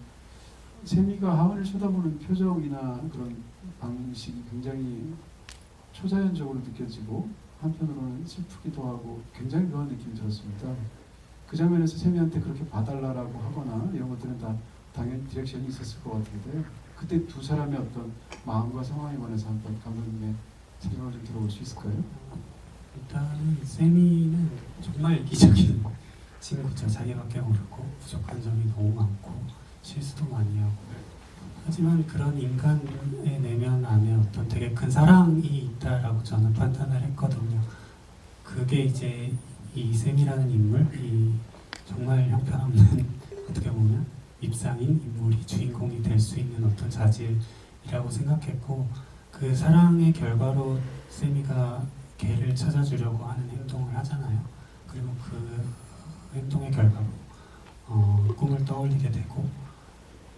세미가 하은을 쳐다보는 표정이나 그런 방식이 굉장히 초자연적으로 느껴지고 한편으로는 슬프기도 하고 굉장히 묘한 느낌이 들었습니다. 그 장면에서 세미한테 그렇게 봐달라고 하거나 이런 것들은 다 당연히 디렉션이 있었을 것 같은데 그때 두 사람의 어떤 마음과 상황에 관해서 한번 감독님의 생각을 좀 들어볼 수 있을까요? 일단은 세미는 정말 이기적인 친구죠. 자기밖에 모르고 부족한 점이 너무 많고 실수도 많이 하고 하지만 그런 인간의 내면 안에 어떤 되게 큰 사랑이 있다라고 저는 판단을 했거든요. 그게 이제 이 샘이라는 인물, 이 정말 형편없는 어떻게 보면 밉상인 인물이 주인공이 될 수 있는 어떤 자질이라고 생각했고 그 사랑의 결과로 샘이가 걔를 찾아주려고 하는 행동을 하잖아요. 그리고 그 행동의 결과로 꿈을 떠올리게 되고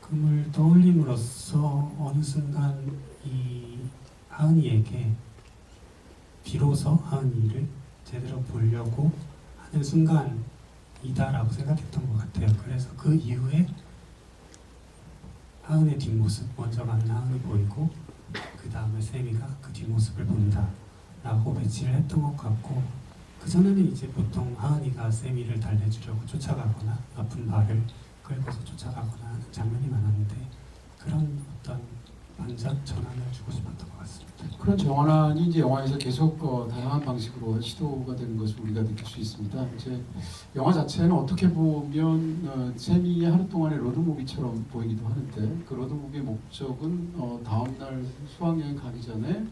꿈을 떠올림으로써 어느 순간 이 하은이에게 비로소 하은이를 제대로 보려고 하는 순간이다라고 생각했던 것 같아요. 그래서 그 이후에 하은의 뒷모습, 먼저 가는 하은이 보이고 그 다음에 세미가 그 뒷모습을 본다라고 배치를 했던 것 같고 그전에는 이제 보통 하은이가 세미를 달래주려고 쫓아가거나 아픈 발을 끌고서 쫓아가거나 하는 장면이 많았는데 그런 어떤 반전 전환을 주고 싶었던 것 같습니다. 그런 전환이 이제 영화에서 계속 다양한 방식으로 시도가 되는 것을 우리가 느낄 수 있습니다. 이제 영화 자체는 어떻게 보면 세미의 하루 동안의 로드무비처럼 보이기도 하는데 그 로드무비의 목적은 다음날 수학여행 가기 전에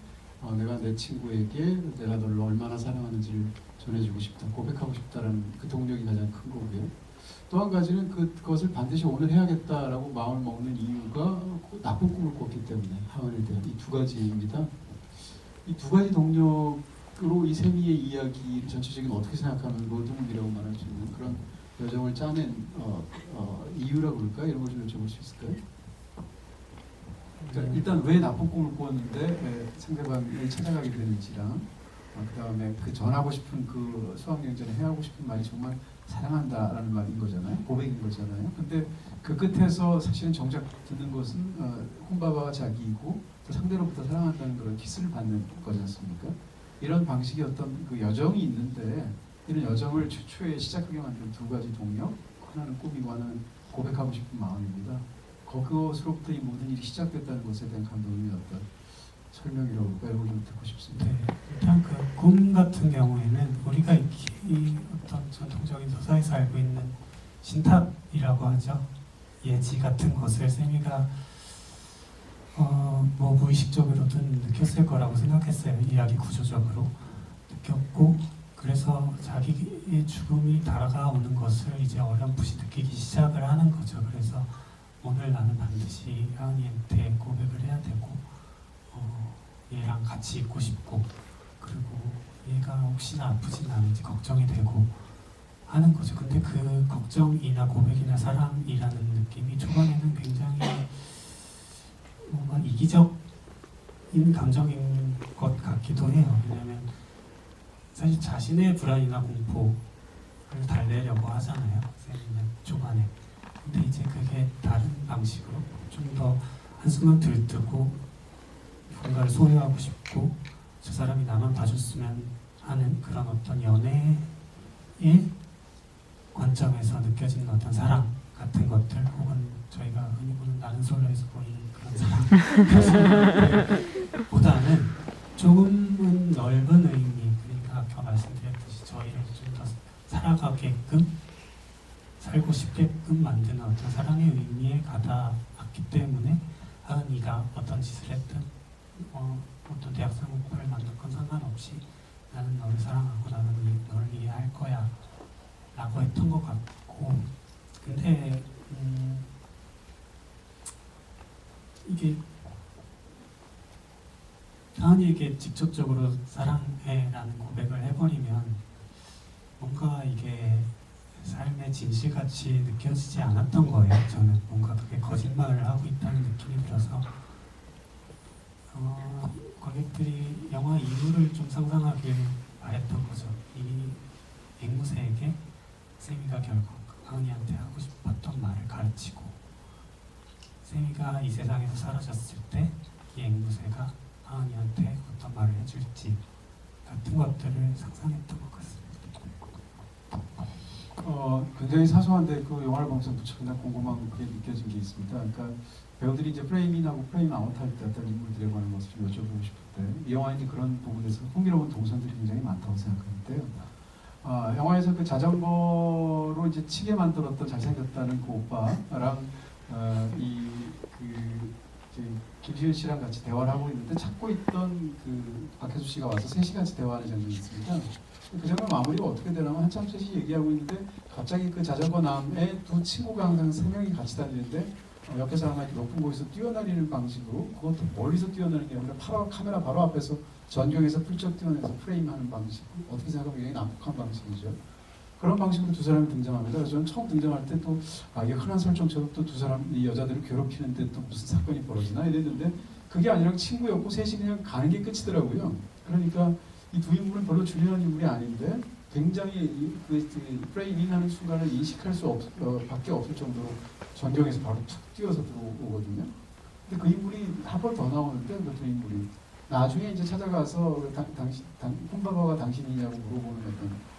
내가 내 친구에게 내가 너를 얼마나 사랑하는지를 전해주고 싶다, 고백하고 싶다라는 그 동력이 가장 큰 거고요. 또 한 가지는 그것을 반드시 오늘 해야겠다라고 마음을 먹는 이유가 나쁜 꿈을 꿨기 때문에 하은에 대한 이 두 가지입니다. 이 두 가지 동력으로 이 세미의 이야기를 전체적인 어떻게 생각하면 로드무비라고 말할 수 있는 그런 여정을 짜낸 이유라고 그럴까? 이런 걸 좀 여쭤볼 수 있을까요? 그러니까 일단 왜 나쁜 꿈을 꿨는데 상대방을 찾아가게 되는지랑 그 다음에 그 전하고 싶은 그 수학여행 전에 해하고 싶은 말이 정말 사랑한다라는 말인 거잖아요. 고백인 거잖아요. 근데 그 끝에서 사실은 정작 듣는 것은 혼바바가 자기이고 또 상대로부터 사랑한다는 그런 키스를 받는 거지 않습니까? 이런 방식의 어떤 그 여정이 있는데 이런 여정을 최초에 시작하게 만든 두 가지 동력, 하나는 꿈이고 하나는 고백하고 싶은 마음입니다. 그것으로부터 이 모든 일이 시작됐다는 것에 대한 감독님의 어떤 설명이라고 할까요? 이걸 좀 듣고 싶습니다. 네, 일단 그 꿈 같은 경우에는 우리가 이 어떤 전통적인 서사에서 알고 있는 신탁이라고 하죠. 예지 같은 것을 세미가 뭐 무의식적으로든 느꼈을 거라고 생각했어요. 이야기 구조적으로 느꼈고 그래서 자기의 죽음이 다가오는 것을 이제 어렴풋이 느끼기 시작을 하는 거죠. 그래서 오늘 나는 반드시 하은이한테 고백을 해야 되고 얘랑 같이 있고 싶고 그리고 얘가 혹시나 아프진 않은지 걱정이 되고 하는 거죠. 근데 그 걱정이나 고백이나 사랑이라는 느낌이 초반에는 굉장히 뭔가 이기적인 감정인 것 같기도 해요. 왜냐하면 사실 자신의 불안이나 공포를 달래려고 하잖아요. 세미는 초반에. 근데 이제 그게 다른 방식으로 좀 더 한숨만 들뜨고 뭔가를 소유하고 싶고 저 사람이 나만 봐줬으면 하는 그런 어떤 연애의 관점에서 느껴지는 어떤 사랑 같은 것들 혹은 보다는 조금은 넓은 의미, 그러니까 아까 말씀드렸듯이 저희를 좀 더 살아가게끔 살고 싶게끔 만드는 어떤 사랑의 의미에 가닿았기 때문에 하은이가 어떤 짓을 했든 어떤 대학생 오빠를 만났건 상관없이 나는 너를 사랑하고 나는 너를 이해할 거야 라고 했던 것 같고, 근데 이게 하은이에게 직접적으로 사랑해라는 고백을 해버리면 뭔가 이게 삶의 진실같이 느껴지지 않았던 거예요. 저는 뭔가 그게 거짓말을 하고 있다는 느낌이 들어서 관객들이 영화 이후를 좀 상상하길 바랬던 거죠. 이 앵무새에게 세미가 결국 하은이한테 하고 싶었던 말을 가르치고, 세미가 이 세상에서 사라졌을 때 이 앵무새가 하은이한테 어떤 말을 해줄지 같은 것들을 상상했던 것 같습니다. 굉장히 사소한데 그 영화를 보면서 무척 그냥 궁금한 게 느껴진 게 있습니다. 그러니까 배우들이 이제 프레임인하고 프레임 아웃할 때 어떤 인물들에 관한 것을 좀 여쭤보고 싶을 때 이 영화에 이제 그런 부분에서 흥미로운 동선들이 굉장히 많다고 생각하는데요. 영화에서 그 자전거로 이제 치게 만들었던 잘생겼다는 그 오빠랑 김시윤 씨랑 같이 대화를 하고 있는데 찾고 있던 그 박혜수 씨가 와서 3시간치 대화하는 장면이 있습니다. 그 장면 마무리가 어떻게 되냐면 한참 셋이 얘기하고 있는데 갑자기 그 자전거 남에 두 친구가 항상 3명이 같이 다니는데 옆에 사람한테 높은 곳에서 뛰어내리는 방식으로, 그것도 멀리서 뛰어내리는 게 아니라 카메라 바로 앞에서 전경에서 훌쩍 뛰어내서 프레임하는 방식, 어떻게 생각하면 굉장히 난폭한 방식이죠. 그런 방식으로 두 사람이 등장합니다. 그래서 저는 처음 등장할 때 또 이게 흔한 설정처럼 또 두 사람, 이 여자들을 괴롭히는데 또 무슨 사건이 벌어지나 이랬는데 그게 아니라 친구였고 셋이 그냥 가는 게 끝이더라고요. 그러니까 이 두 인물은 별로 중요한 인물이 아닌데 굉장히 그 프레이밍하는 순간을 인식할 수 밖에 없을 정도로 전경에서 바로 툭 뛰어서 들어오거든요. 근데 그 인물이 한 번 더 나오는데 그 두 인물이 나중에 이제 찾아가서 폰바바가 당신이냐고 물어보는 어떤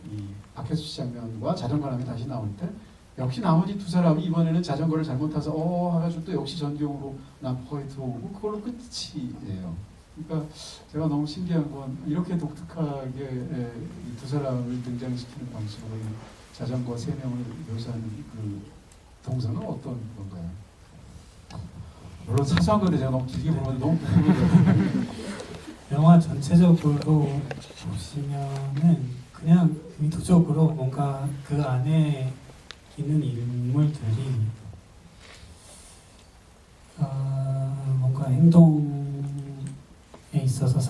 이 박혜수 씨 장면과 자전거남이 다시 나올 때 역시 나머지 두 사람이 이번에는 자전거를 잘못 타서 해가지고 또 역시 전경으로 남포에 들어오고 그걸로 끝이에요. 그러니까 제가 너무 신기한 건 이렇게 독특하게 이 두 사람을 등장시키는 방식으로 자전거 3명을 묘사하는 그 동선은 어떤 건가요? 물론 사소한 건데 제가 너무 길게 물어봤는데 너무 궁금해요. 영화 전체적으로 보시면은 그냥 의도적으로 뭔가 그 안에 있는 인물들이 뭔가 행동에 있어서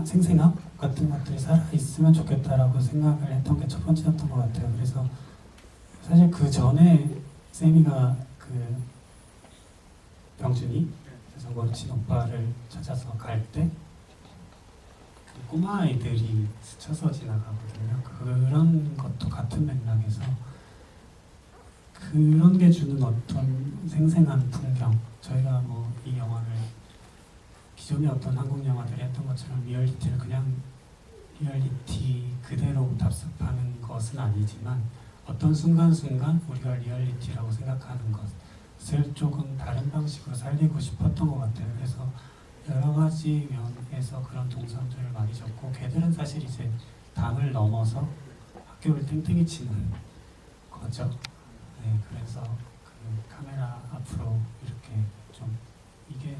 생생함 같은 것들이 살아있으면 좋겠다라고 생각을 했던 게 첫 번째였던 것 같아요. 그래서 사실 그 전에 세미가 그 병준이 자전거로 친 오빠를 찾아서 갈 때 꼬마 아이들이 스쳐서 지나가거든요. 그런 것도 같은 맥락에서 그런 게 주는 어떤 생생한 풍경, 저희가 뭐 이 영화를 기존의 어떤 한국 영화들이 했던 것처럼 리얼리티를 그냥 리얼리티 그대로 답습하는 것은 아니지만 어떤 순간순간 우리가 리얼리티라고 생각하는 것을 조금 다른 방식으로 살리고 싶었던 것 같아요. 그래서 여러 가지 면에서 그런 동선들을 많이 줬고, 걔들은 사실 이제 당을 넘어서 학교를 땡땡이 치는 거죠. 네, 그래서 그 카메라 앞으로 이렇게 좀 이게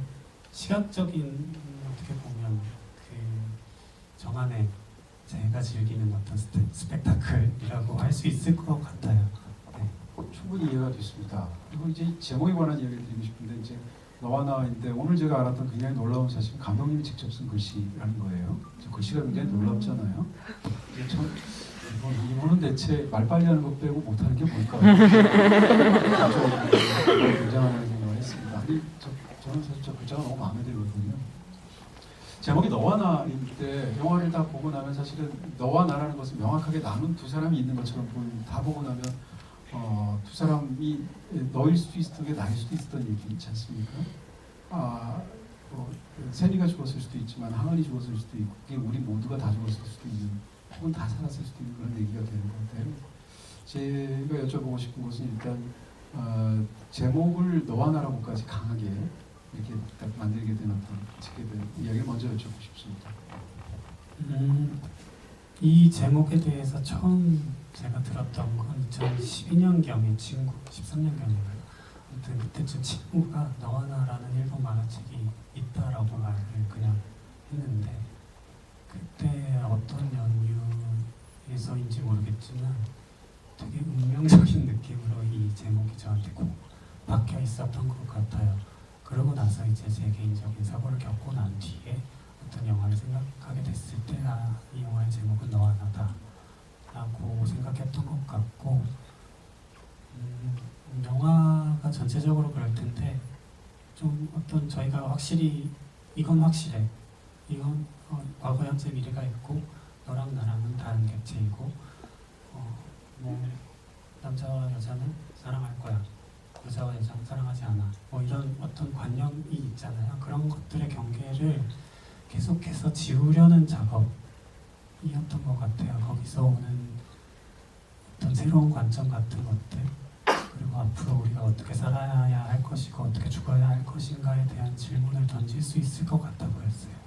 시각적인 어떻게 보면 그 정한의 제가 즐기는 어떤 스펙타클이라고 할 수 있을 것 같아요. 네. 충분히 이해가 됐습니다. 그리고 이제 제목에 관한 이야기를 드리고 싶은데 이제 너와 나인데 오늘 제가 알았던 굉장히 놀라운 사실 감독님이 직접 쓴 글씨라는 거예요. 글씨가 굉장히 놀랍잖아요. 이분은 대체 말빨리 하는 것 빼고 못하는 게 뭘까요? 굉장하다는 생각을 했습니다. 근데 저는 사실 저 글자가 너무 마음에 들거든요. 제목이 너와 나인데 영화를 다 보고 나면 사실은 너와 나라는 것을 명확하게 나눈 두 사람이 있는 것처럼 보이는데 다 보고 나면 두 사람이 너일 수도 있었던 게 나일 수도 있었던 얘기 있지 않습니까? 세리가 죽었을 수도 있지만 하은이 죽었을 수도 있고 그게 우리 모두가 다 죽었을 수도 있는 혹은 다 살았을 수도 있는 그런 얘기가 되는 것 같아요. 제가 여쭤보고 싶은 것은 일단 제목을 너와 나라고까지 강하게 이렇게 딱 만들게 된 어떤 책에 대한 이야기를 먼저 여쭙고 싶습니다. 이 제목에 대해서 처음 제가 들었던 건 2012년경의 친구, 13년경인가요? 아무튼 그때쯤 친구가 너와 나라는 일본 만화책이 있다라고 말을 그냥 했는데, 그때 어떤 연유에서인지 모르겠지만 되게 운명적인 느낌으로 이 제목이 저한테 꼭 박혀 있었던 것 같아요. 그러고 나서 이제 제 개인적인 사고를 겪고 난 뒤에 어떤 영화를 생각하게 됐을 때, 이 영화의 제목은 너와 나다 라고 생각했던 것 같고, 영화가 전체적으로 그럴 텐데 좀 어떤 저희가 확실히 이건 확실해, 이건 과거 현재 미래가 있고 너랑 나랑은 다른 객체이고, 뭐 남자와 여자는 사랑할 거야, 여자와 여자는 사랑하지 않아, 뭐 이런 어떤 관념이 있잖아요. 그런 것들의 경계를 계속해서 지우려는 작업이었던 것 같아요. 거기서 오는 어떤 새로운 관점 같은 것들, 그리고 앞으로 우리가 어떻게 살아야 할 것이고 어떻게 죽어야 할 것인가에 대한 질문을 던질 수 있을 것 같아 보였어요.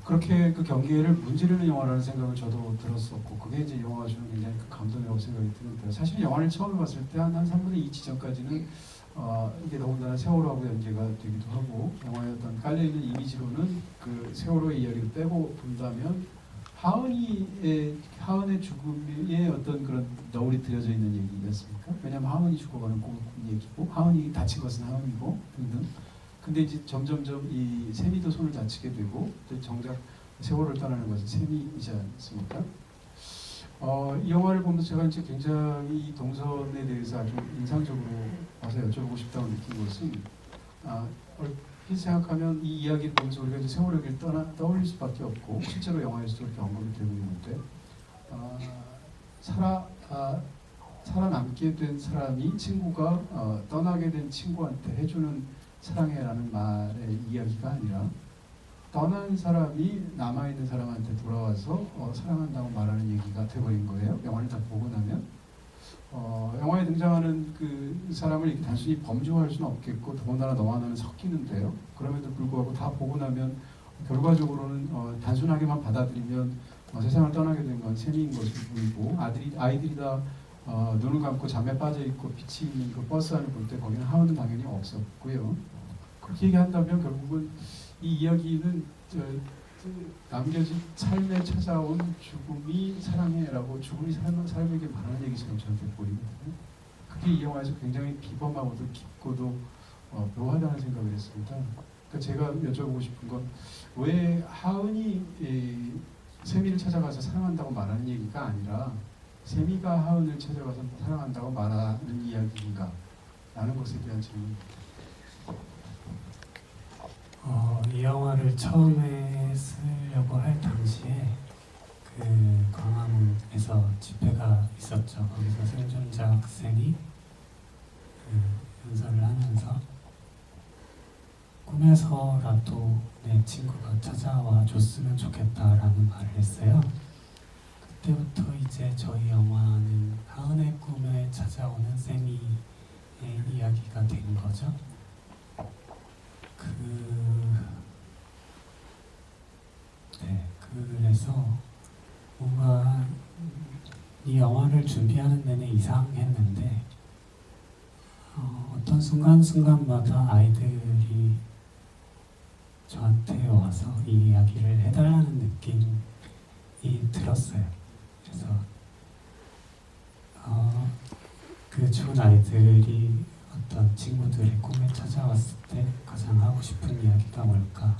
그렇게 그 경계를 문지르는 영화라는 생각을 저도 들었었고, 그게 이제 영화가 주는 굉장히 큰 감동이라고 생각이 드는데요. 사실 영화를 처음 봤을 때 한 3분의 2 지점까지는 이게 더군다나 세월호하고 연계가 되기도 하고, 영화에 어떤 깔려있는 이미지로는 그 세월호의 이야기를 빼고 본다면 하은의 죽음에 어떤 그런 너울이 들여져 있는 얘기였습니까? 왜냐하면 하은이 죽어가는 꿈 얘기고, 하은이 다친 것은 하은이고 등등. 근데 이제 점점점 이 세미도 손을 다치게 되고, 또 정작 세월을 떠나는 것은 세미이지 않습니까? 이 영화를 보면서 제가 이제 굉장히 이 동선에 대해서 아주 인상적으로 와서 여쭤보고 싶다고 느낀 것은, 얼핏 생각하면 이 이야기를 보면서 우리가 이제 세월의 길 떠올릴 수밖에 없고, 실제로 영화에서도 그렇게 언급이 되고 있는데, 살아남게 된 사람이 친구가 떠나게 된 친구한테 해주는 사랑해라는 말의 이야기가 아니라, 떠난 사람이 남아있는 사람한테 돌아와서 사랑한다고 말하는 얘기가 돼버린 거예요. 영화를 다 보고 나면 영화에 등장하는 그 사람을 이렇게 단순히 범주화할 수는 없겠고, 더군다나 너와 나는 섞이는데요. 그럼에도 불구하고 다 보고 나면 결과적으로는 단순하게만 받아들이면 세상을 떠나게 된 건 세미인 것을 보이고, 아이들이 다 눈을 감고 잠에 빠져 있고 빛이 있는 그 버스 안을 볼 때 거기는 하은은 당연히 없었고요. 그렇게 얘기한다면 결국은 이 이야기는 남겨진 삶에 찾아온 죽음이 사랑해라고 죽음이 삶에게 말하는 얘기처럼 저한테 보이거든요. 그게 이 영화에서 굉장히 비범하고도 깊고도 묘하다는 생각을 했습니다. 그러니까 제가 여쭤보고 싶은 건, 왜 하은이 세미를 찾아가서 사랑한다고 말하는 얘기가 아니라 세미가 하은을 찾아가서 사랑한다고 말하는 이야기인가 라는 것에 대한 질문입니다. 이 영화를 처음에 쓰려고 할 당시에 그 광화문에서 집회가 있었죠. 거기서 생존자 학생이 연설을 하면서 꿈에서라도 내 친구가 찾아와 줬으면 좋겠다라는 말을 했어요. 그때부터 이제 저희 영화는 하은의 꿈에 찾아오는 세미의 이야기가 된 거죠. 그래서 뭔가 이 영화를 준비하는 내내 이상했는데, 어떤 순간순간마다 아이들이 저한테 와서 이 이야기를 해달라는 느낌이 들었어요. 그래서 그 좋은 아이들이 어떤 친구들의 꿈에 찾아왔을 때 가장 하고 싶은 이야기가 뭘까?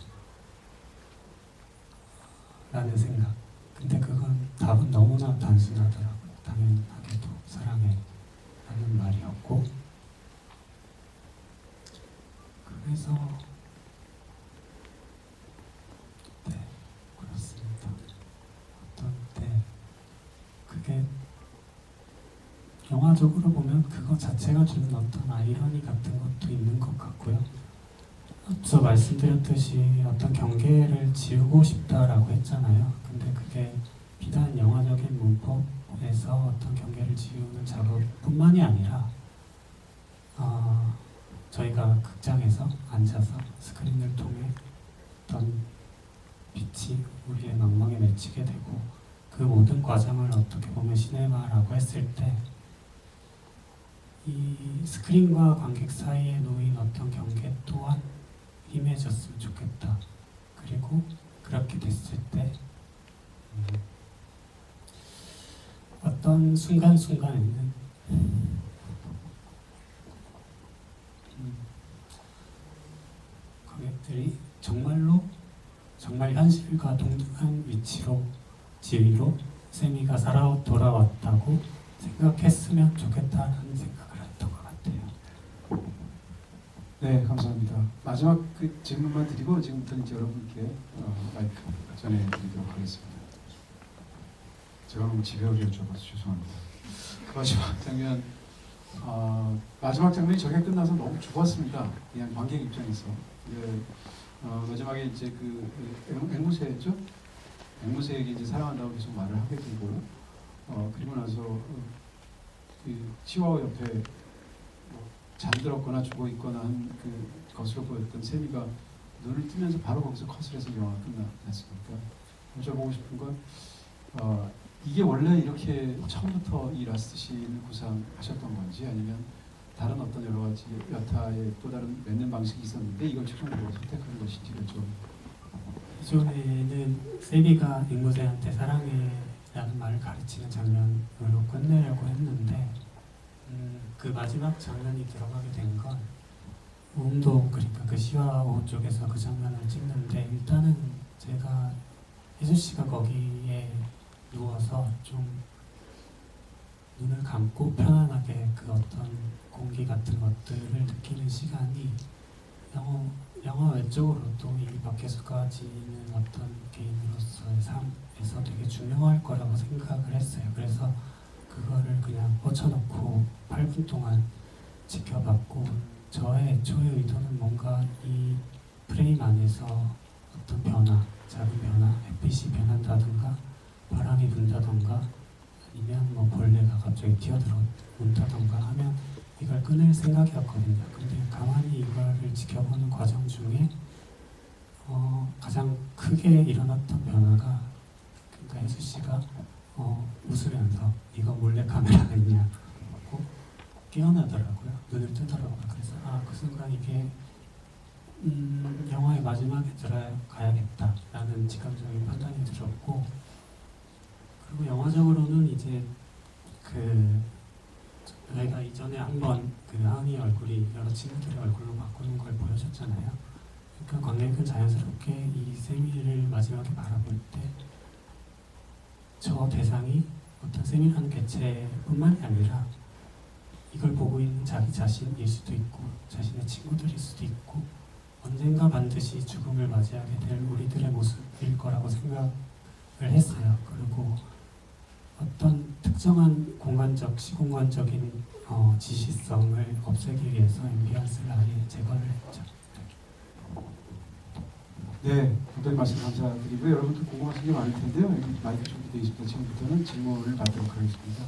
라는 생각. 근데 그건 답은 너무나 단순하더라고요. 당연하게도 사랑해 라는 말이었고, 그래서 그렇습니다. 어떤 때 그게 영화적으로 보면 그거 자체가 주는 어떤 아이러니 같은 것도 있는 것 같고요. 앞서 말씀드렸듯이 어떤 경계를 지우고 싶다라고 했잖아요. 근데 그게 비단 영화적인 문법에서 어떤 경계를 지우는 작업뿐만이 아니라 저희가 극장에서 앉아서 스크린을 통해 어떤 빛이 우리의 망망에 맺히게 되고 그 모든 과정을 어떻게 보면 시네마라고 했을 때 이 스크린과 관객 사이에 놓인 어떤 경계 또한 희미해졌으면 좋겠다. 그리고 그렇게 됐을 때 어떤 순간순간에는 관객들이 정말로 정말 현실과 동등한 위치로 지위로 세미가 살아 돌아왔다고 생각했으면 좋겠다는 생각을 했던 것 같아요. 네, 감사합니다. 마지막 그 질문만 드리고 지금부터 이제 여러분께 마이크 전해드리도록 하겠습니다. 제가 너무 집요하게 여쭤봐서 죄송합니다. 마지막 장면, 마지막 장면이 저게 끝나서 너무 좋았습니다. 그냥 관객 입장에서. 네, 마지막에 이제 그 앵무새죠? 앵무새에게 이제 사랑한다고 계속 말을 하게 되고, 그리고 나서 그 치와와 옆에 뭐 잠들었거나 죽어 있거나 한 그 것으로 보였던 세미가 눈을 뜨면서 바로 거기서 컷을 해서 영화가 끝났으니까 여쭤보고 싶은 건 이게 원래 이렇게 처음부터 이 라스트 씬을 구상하셨던 건지 아니면 다른 어떤 여러 가지 여타의 또 다른 맺는 방식이 있었는데 이걸 최종적으로 선택한 것인지를 좀. 기존에는 세비가 앵무새한테 사랑해라는 말을 가르치는 장면으로 끝내려고 했는데 그 마지막 장면이 들어가게 된 건 우음도 그러니까 그 시와오 쪽에서 그 장면을 찍는데 일단은 제가 혜주 씨가 거기에 누워서 좀 눈을 감고 편안하게 그 어떤 공기 같은 것들을 느끼는 시간이 영화 외적으로 또 이 밖에서까지는 어떤 개인으로서의 삶에서 되게 중요할 거라고 생각을 했어요. 그래서 그거를 그냥 꽂혀놓고 8분 동안 지켜봤고 저의 애초의 의도는 뭔가 이 프레임 안에서 어떤 변화, 작은 변화, 햇빛이 변한다든가 바람이 분다던가 아니면 뭐 벌레가 갑자기 뛰어들어온다던가 하면 이걸 끊을 생각이었거든요. 근데 가만히 이거를 지켜보는 과정 중에 가장 크게 일어났던 변화가 그러니까 혜수 씨가 웃으면서 이거 몰래 카메라 있냐 하고 깨어나더라고요. 눈을 뜨더라고요. 그래서 그 순간 이게 영화의 마지막에 들어가야겠다라는 직감적인 판단이 들었고 그리고 영화적으로는 이제 저희가 이전에 한번 그 하은이 얼굴이 여러 친구들의 얼굴로 바꾸는 걸 보여줬잖아요. 그러니까 관객은 자연스럽게 이 세미를 마지막에 바라볼 때 저 대상이 어떤 세미라는 개체뿐만이 아니라 이걸 보고 있는 자기 자신일 수도 있고 자신의 친구들일 수도 있고 언젠가 반드시 죽음을 맞이하게 될 우리들의 모습일 거라고 생각을 했어요. 그리고 어떤 특정한 공간적, 시공간적인 지시성을 없애기 위해서 앰비언스를 아예 제거를 했죠. 네, 어떤 말씀 감사드리고요. 여러분들 궁금하신 게 많을 텐데요. 여기 마이크 준비되어 있습니다. 지금부터는 질문을 받도록 하겠습니다.